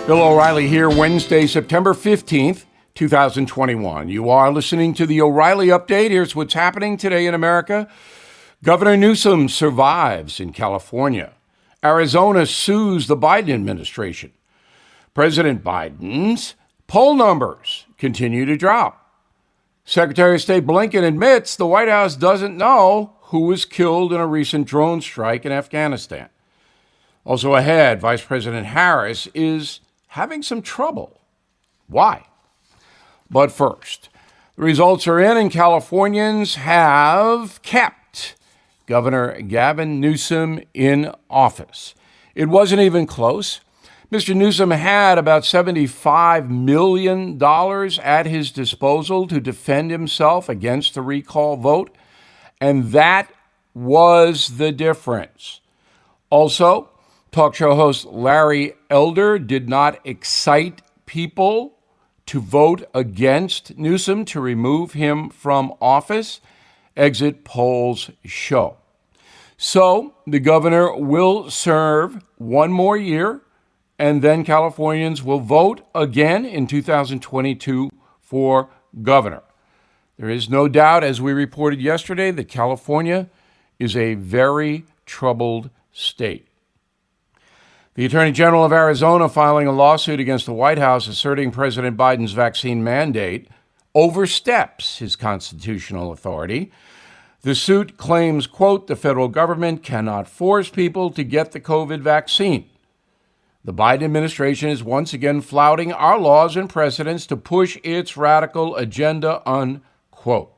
Bill O'Reilly here, Wednesday, September 15th, 2021. You are listening to the O'Reilly Update. Here's what's happening today in America. Governor Newsom survives in California. Arizona sues the Biden administration. President Biden's poll numbers continue to drop. Secretary of State Blinken admits the White House doesn't know who was killed in a recent drone strike in Afghanistan. Also ahead, Vice President Harris is having some trouble. Why? But first, the results are in, and Californians have kept Governor Gavin Newsom in office. It wasn't even close. Mr. Newsom had about $75 million at his disposal to defend himself against the recall vote, and that was the difference. Also, talk show host Larry Elder did not excite people to vote against Newsom to remove him from office. Exit polls show. So the governor will serve one more year, and then Californians will vote again in 2022 for governor. There is no doubt, as we reported yesterday, that California is a very troubled state. The Attorney General of Arizona filing a lawsuit against the White House asserting President Biden's vaccine mandate oversteps his constitutional authority. The suit claims, quote, the federal government cannot force people to get the COVID vaccine. The Biden administration is once again flouting our laws and precedents to push its radical agenda, unquote.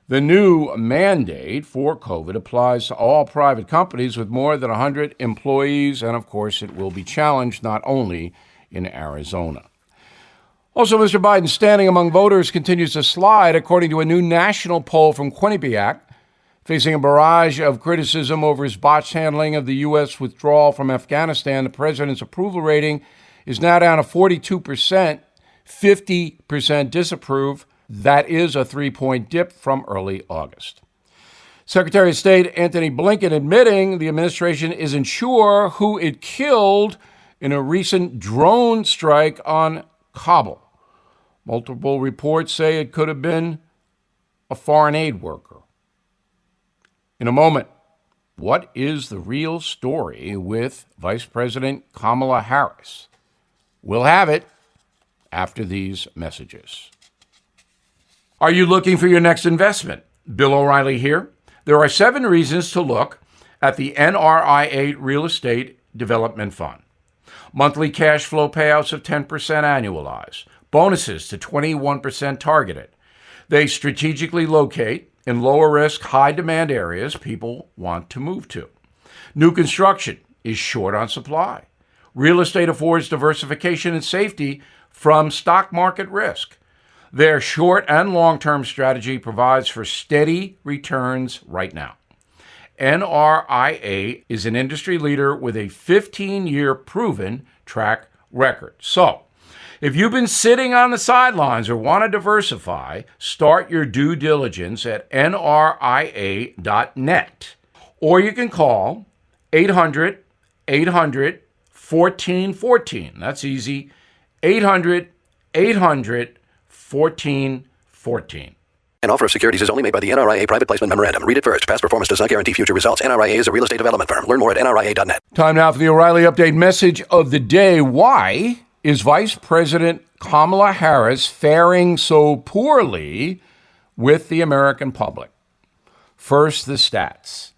The new mandate for COVID applies to all private companies with more than 100 employees, and of course it will be challenged not only in Arizona. Also, Mr. Biden's standing among voters continues to slide, according to a new national poll from Quinnipiac. Facing a barrage of criticism over his botched handling of the U.S. withdrawal from Afghanistan, the president's approval rating is now down to 42%, 50% disapprove. That is a 3-point dip from early August. Secretary of State Antony Blinken admitting the administration isn't sure who it killed in a recent drone strike on Kabul. Multiple reports say it could have been a foreign aid worker. In a moment, what is the real story with Vice President Kamala Harris? We'll have it after these messages. Are you looking for your next investment? Bill O'Reilly here. There are 7 reasons to look at the NRIA Real Estate Development Fund. Monthly cash flow payouts of 10% annualized. Bonuses to 21% targeted. They strategically locate in lower risk, high demand areas people want to move to. New construction is short on supply. Real estate affords diversification and safety from stock market risk. Their short and long-term strategy provides for steady returns right now. NRIA is an industry leader with a 15-year proven track record. So, if you've been sitting on the sidelines or want to diversify, start your due diligence at nria.net. Or you can call 800-800-1414. That's easy. 800-800-1414. An offer of securities is only made by the NRIA Private Placement Memorandum. Read it first. Past performance does not guarantee future results. NRIA is a real estate development firm. Learn more at nria.net. Time now for the O'Reilly Update message of the day. Why is Vice President Kamala Harris faring so poorly with the American public? First, the stats.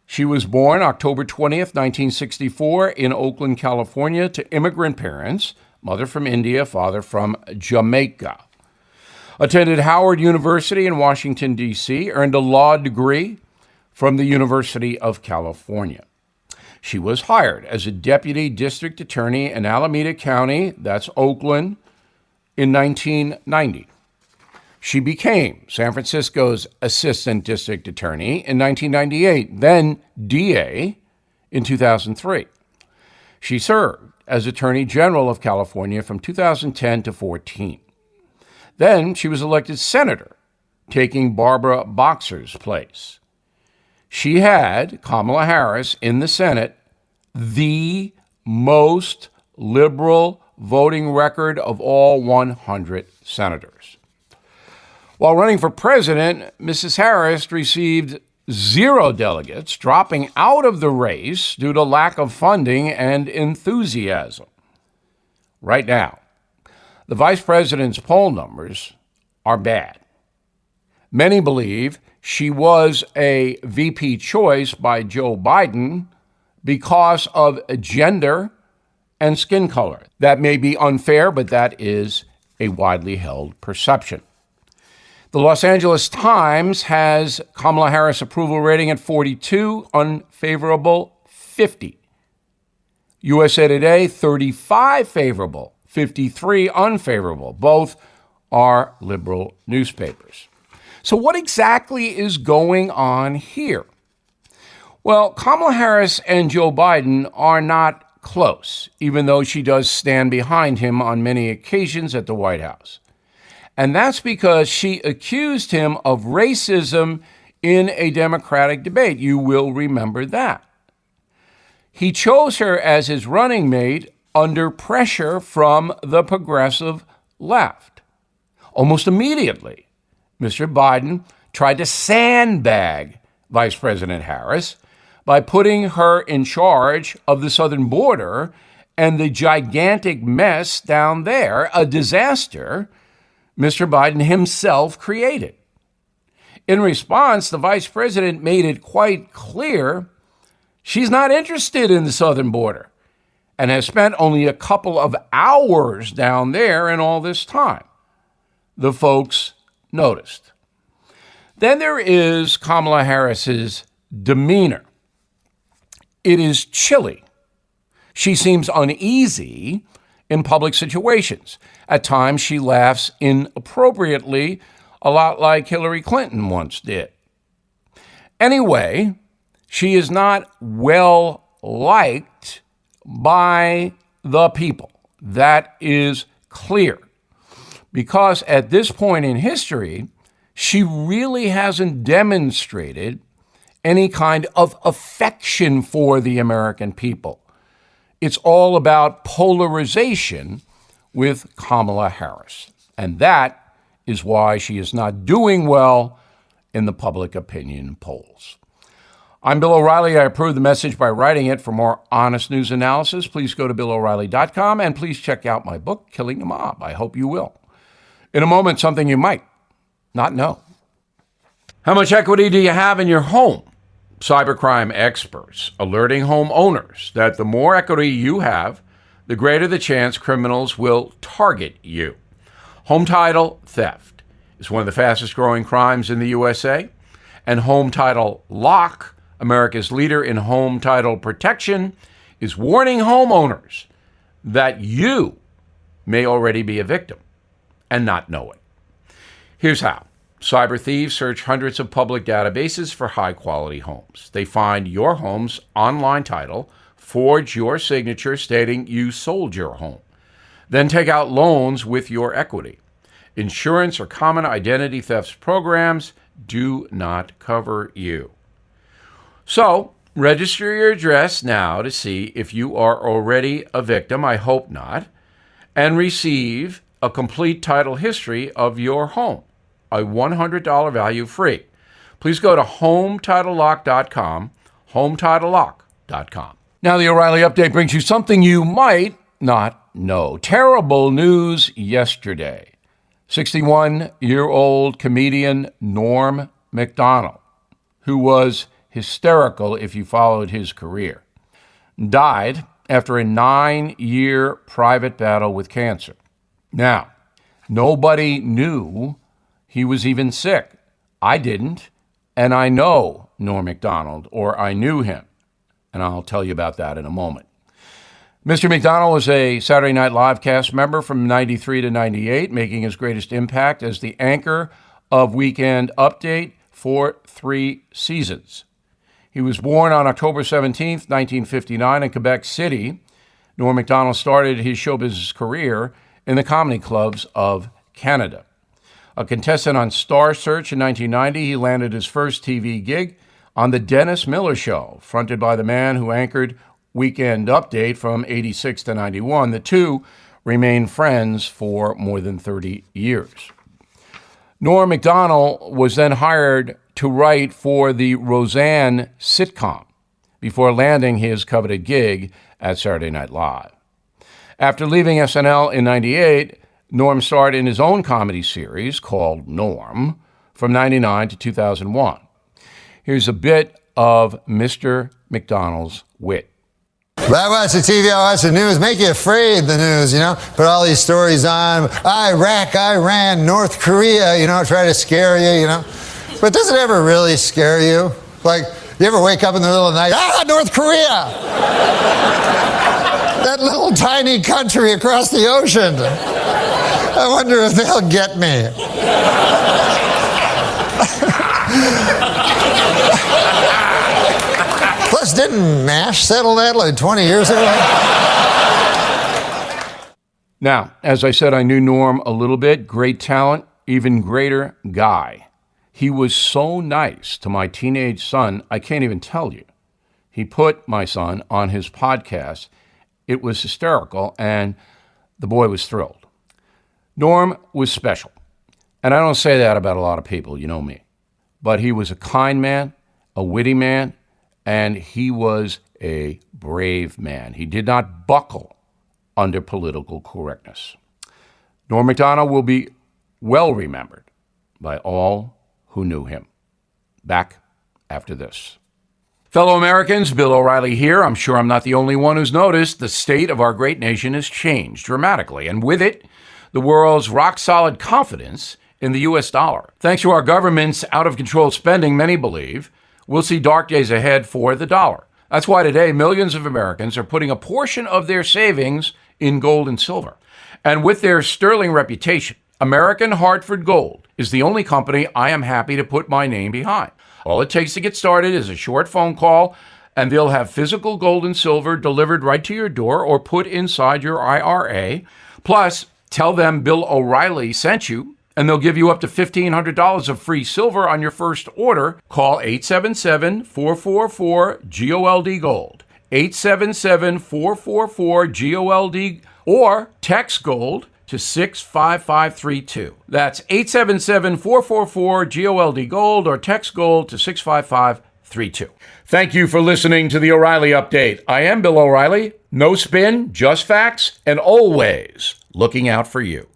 She was born October 20th, 1964 in Oakland, California, to immigrant parents, mother from India, father from Jamaica. Attended Howard University in Washington, D.C., earned a law degree from the University of California. She was hired as a deputy district attorney in Alameda County, that's Oakland, in 1990. She became San Francisco's assistant district attorney in 1998, then DA in 2003. She served as Attorney General of California from 2010 to 14. Then she was elected senator, taking Barbara Boxer's place. She had, Kamala Harris, in the Senate, the most liberal voting record of all 100 senators. While running for president, Mrs. Harris received 0 delegates, dropping out of the race due to lack of funding and enthusiasm. Right now, the vice president's poll numbers are bad. Many believe she was a VP choice by Joe Biden because of gender and skin color. That may be unfair, but that is a widely held perception. The Los Angeles Times has Kamala Harris approval rating at 42, unfavorable 50. USA Today, 35 favorable, 53 unfavorable. Both are liberal newspapers. So what exactly is going on here? Well, Kamala Harris and Joe Biden are not close, even though she does stand behind him on many occasions at the White House. And that's because she accused him of racism in a Democratic debate. You will remember that. He chose her as his running mate under pressure from the progressive left. Almost immediately, Mr. Biden tried to sandbag Vice President Harris by putting her in charge of the southern border and the gigantic mess down there, a disaster Mr. Biden himself created. In response, the vice president made it quite clear she's not interested in the southern border and has spent only a couple of hours down there in all this time. The folks noticed. Then there is Kamala Harris's demeanor. It is chilly. She seems uneasy in public situations. At times, she laughs inappropriately, a lot like Hillary Clinton once did. Anyway, she is not well liked by the people. That is clear. Because at this point in history, she really hasn't demonstrated any kind of affection for the American people. It's all about polarization with Kamala Harris. And that is why she is not doing well in the public opinion polls. I'm Bill O'Reilly. I approve the message by writing it. For more honest news analysis, please go to BillO'Reilly.com and please check out my book, Killing the Mob. I hope you will. In a moment, something you might not know. How much equity do you have in your home? Cybercrime experts alerting homeowners that the more equity you have, the greater the chance criminals will target you. Home title theft is one of the fastest growing crimes in the USA, and Home Title Lock, America's leader in home title protection, is warning homeowners that you may already be a victim and not know it. Here's how. Cyber thieves search hundreds of public databases for high-quality homes. They find your home's online title, forge your signature stating you sold your home, then take out loans with your equity. Insurance or common identity theft programs do not cover you. So, register your address now to see if you are already a victim, I hope not, and receive a complete title history of your home. A $100 value free. Please go to HomeTitleLock.com, HomeTitleLock.com. Now the O'Reilly Update brings you something you might not know. Terrible news yesterday. 61-year-old comedian Norm Macdonald, who was hysterical if you followed his career, died after a 9-year private battle with cancer. Now, nobody knew he was even sick. I didn't, and I know Norm Macdonald, or I knew him, and I'll tell you about that in a moment. Mr. Mcdonald was a Saturday Night Live cast member from 93 to 98, making his greatest impact as the anchor of Weekend Update for 3 seasons. He was born on October 17, 1959 in Quebec City. Norm Macdonald started his show business career in the comedy clubs of Canada. A contestant on Star Search in 1990, he landed his first TV gig on The Dennis Miller Show, fronted by the man who anchored weekend update from 86 to 91. The two remained friends for more than 30 years. Norm Macdonald was then hired to write for the Roseanne sitcom before landing his coveted gig at Saturday Night Live. After leaving SNL in 98, Norm starred in his own comedy series called Norm from 99 to 2001. Here's a bit of Mr. Macdonald's wit. I watch the TV, I watch the news, make you afraid, the news, Put all these stories on, Iraq, Iran, North Korea, try to scare you, But does it ever really scare you? Like, you ever wake up in the middle of the night, North Korea! That little tiny country across the ocean. I wonder if they'll get me. Plus, didn't MASH settle that like 20 years ago? Now, as I said, I knew Norm a little bit. Great talent, even greater guy. He was so nice to my teenage son, I can't even tell you. He put my son on his podcast. It was hysterical, and the boy was thrilled. Norm was special, and I don't say that about a lot of people, you know me. But he was a kind man, a witty man, and he was a brave man. He did not buckle under political correctness. Norm Macdonald will be well remembered by all who knew him. Back after this. Fellow Americans, Bill O'Reilly here. I'm sure I'm not the only one who's noticed the state of our great nation has changed dramatically, and with it, the world's rock-solid confidence in the U.S. dollar. Thanks to our government's out-of-control spending, many believe we'll see dark days ahead for the dollar. That's why today millions of Americans are putting a portion of their savings in gold and silver. And with their sterling reputation, American Hartford Gold is the only company I am happy to put my name behind. All it takes to get started is a short phone call, and they'll have physical gold and silver delivered right to your door or put inside your IRA. Plus, tell them Bill O'Reilly sent you, and they'll give you up to $1,500 of free silver on your first order. Call 877-444-GOLD-GOLD, 877-444-GOLD, or text GOLD to 65532. That's 877-444-GOLD-GOLD, or text GOLD to 65532. Thank you for listening to the O'Reilly Update. I am Bill O'Reilly. No spin, just facts, and always looking out for you.